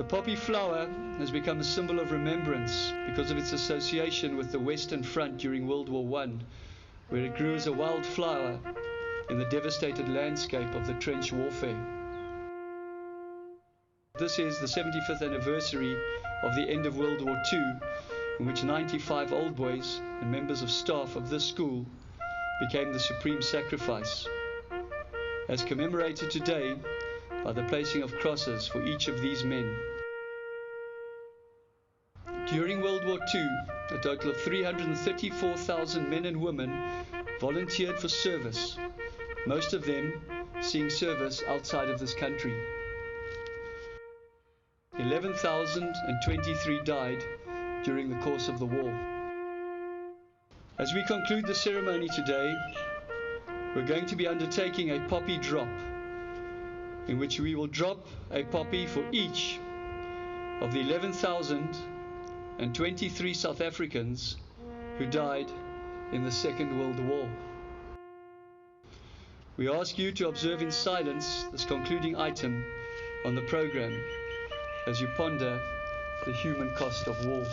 The poppy flower has become a symbol of remembrance because of its association with the Western Front during World War I, where it grew as a wild flower in the devastated landscape of the trench warfare. This is the 75th anniversary of the end of World War II, in which 95 old boys and members of staff of this school became the supreme sacrifice, as commemorated today by the placing of crosses for each of these men. During World War II, a total of 334,000 men and women volunteered for service, most of them seeing service outside of this country. 11,023 died during the course of the war. As we conclude the ceremony today, we're going to be undertaking a poppy drop, in which we will drop a poppy for each of the 11,023 South Africans who died in the Second World War. We ask you to observe in silence this concluding item on the program as you ponder the human cost of war.